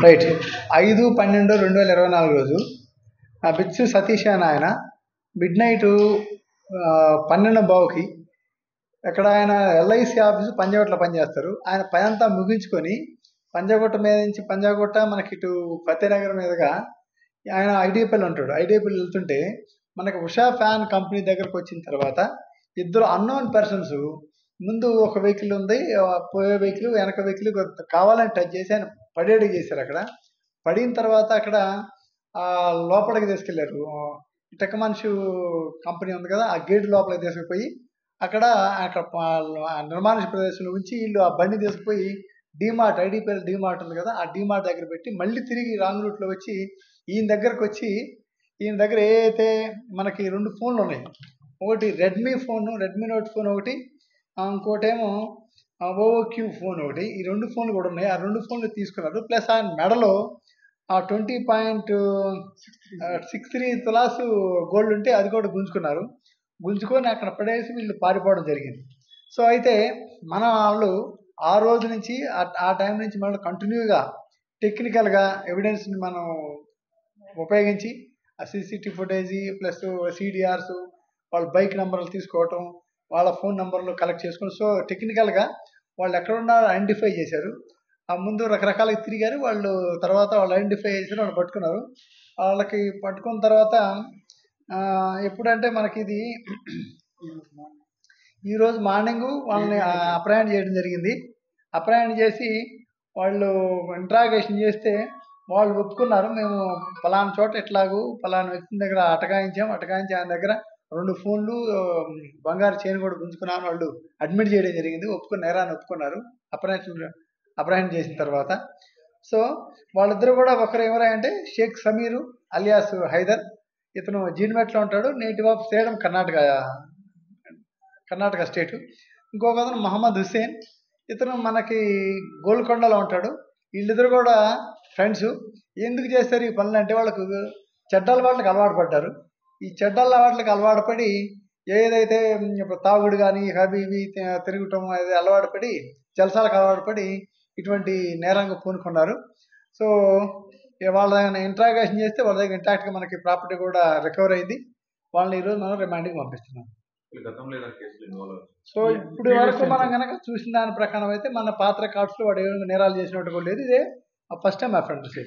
Right. 5/12/2024 రోజు బిచ్చు సతీష్ అని ఆయన మిడ్ నైట్ 12:15కి ఎక్కడ ఆయన ఎల్ఐసి ఆఫీసు పంజాగుట్టలో పనిచేస్తారు. ఆయన పని అంతా ముగించుకొని పంజాగుట్ట మీద నుంచి పంజాగుట్ట మనకి ఇటు ఫతేనగర్ మీదుగా ఆయన ఐడిపిఎల్ ఉంటాడు. ఐడిపిఎల్ వెళ్తుంటే మనకి ఉషా ఫ్యాన్ కంపెనీ దగ్గరకు వచ్చిన తర్వాత ఇద్దరు అన్నోన్ పర్సన్స్ ముందు ఒక వెహికల్ ఉంది, పోయే వెహికల్ వెనక వెహికల్ కావాలని టచ్ చేసి ఆయన పడేడు చేశారు. అక్కడ పడిన తర్వాత అక్కడ లోపలికి తీసుకెళ్లారు. టెక్ మనిషి కంపెనీ ఉంది కదా, ఆ గేట్ లోపలికి తీసుకుపోయి అక్కడ నిర్మానుష ప్రదేశంలో ఉంచి వీళ్ళు ఆ బండి తీసుకుపోయి డీమార్ట్, ఐడిపిఎల్ డీమార్ట్ ఉంది కదా, ఆ డీమార్ట్ దగ్గర పెట్టి మళ్ళీ తిరిగి రాంగ్ రూట్లో వచ్చి ఈయన దగ్గరకు వచ్చి ఈయన దగ్గర ఏదైతే మనకి 2 ఫోన్లు ఉన్నాయి. ఒకటి రెడ్మీ నోట్ ఫోన్ ఒకటి, ఇంకోటేమో ఓవో క్యూ ఫోన్ ఒకటి. ఈ 2 ఫోన్లు కూడా ఉన్నాయి. ఆ 2 ఫోన్లు తీసుకున్నారు. ప్లస్ ఆయన మెడలో 20.63 తులాసు గోల్డ్ ఉంటే అది కూడా గుంజుకున్నారు. గుంజుకొని అక్కడ పడేసి వీళ్ళు పారిపోవడం జరిగింది. సో అయితే మన వాళ్ళు ఆ రోజు నుంచి ఆ టైం నుంచి మనం కంటిన్యూగా టెక్నికల్గా ఎవిడెన్స్ని మనం ఉపయోగించి ఆ సీసీటీవీ ఫుటేజ్ ప్లస్ సిడిఆర్స్, వాళ్ళ బైక్ నెంబర్లు తీసుకోవటం, వాళ్ళ ఫోన్ నెంబర్లు కలెక్ట్ చేసుకుని, సో టెక్నికల్గా వాళ్ళు ఎక్కడ ఉన్నారో ఐడెంటిఫై చేశారు. ఆ ముందు రకరకాలుగా తిరిగారు వాళ్ళు. తర్వాత వాళ్ళు ఐడెంటిఫై చేశారు, వాళ్ళు పట్టుకున్నారు. వాళ్ళకి పట్టుకున్న తర్వాత ఎప్పుడంటే మనకి ఇది ఈరోజు మార్నింగ్ వాళ్ళని అప్రయాణం చేయడం జరిగింది. అప్రయాణం చేసి వాళ్ళు ఇంట్రాగేషన్ చేస్తే వాళ్ళు ఒప్పుకున్నారు, మేము ఫలానా చోట ఎట్లాగూ ఫలానా వ్యక్తి దగ్గర అటకాయించి ఆయన దగ్గర 2 ఫోన్లు, బంగారు చైన్ కూడా గుంజుకున్నాను వాళ్ళు అడ్మిట్ చేయడం జరిగింది. నేరాన్ని ఒప్పుకున్నారు అప్రయాణం చేసిన తర్వాత. సో వాళ్ళిద్దరు కూడా ఒకరు ఎవరంటే షేక్ సమీరు అలియాస్ హైదర్, ఇతను జీడిమెట్లో ఉంటాడు, నేటివ్ ఆఫ్ సేలం కర్ణాటక స్టేటు. ఇంకొక అతను మహమ్మద్ హుస్సేన్, ఇతను మనకి గోల్కొండలో ఉంటాడు. వీళ్ళిద్దరు కూడా ఫ్రెండ్స్. ఎందుకు చేస్తారు ఈ పనులు అంటే వాళ్ళకు చెడ్డ అలవాట్లకు అలవాటు పడ్డారు. ఈ చెడ్డ అలవాట్లకు అలవాటు పడి ఏదైతే ఇప్పుడు తాగుడు కానీ అవి ఇవి తిరగటం అది అలవాటు పడి జలసాలకు అలవాటు పడి ఇటువంటి నేరంగా పూనుకున్నారు. సో వాళ్ళ దగ్గర ఇంట్రాగేషన్ చేస్తే వాళ్ళ దగ్గర ఇంటాక్ట్గా మనకి ప్రాపర్టీ కూడా రికవర్ అయింది. వాళ్ళని ఈరోజు మనం రిమాండ్కి పంపిస్తున్నాం. సో ఇప్పుడు వరకు మనం కనుక చూసిన దాని ప్రకారం అయితే మన పాత రికార్డ్స్లో వాడు ఏమైనా నేరాలు చేసినట్టు కూడా లేదు. ఇదే ఫస్ట్ టైం అఫెండర్స్.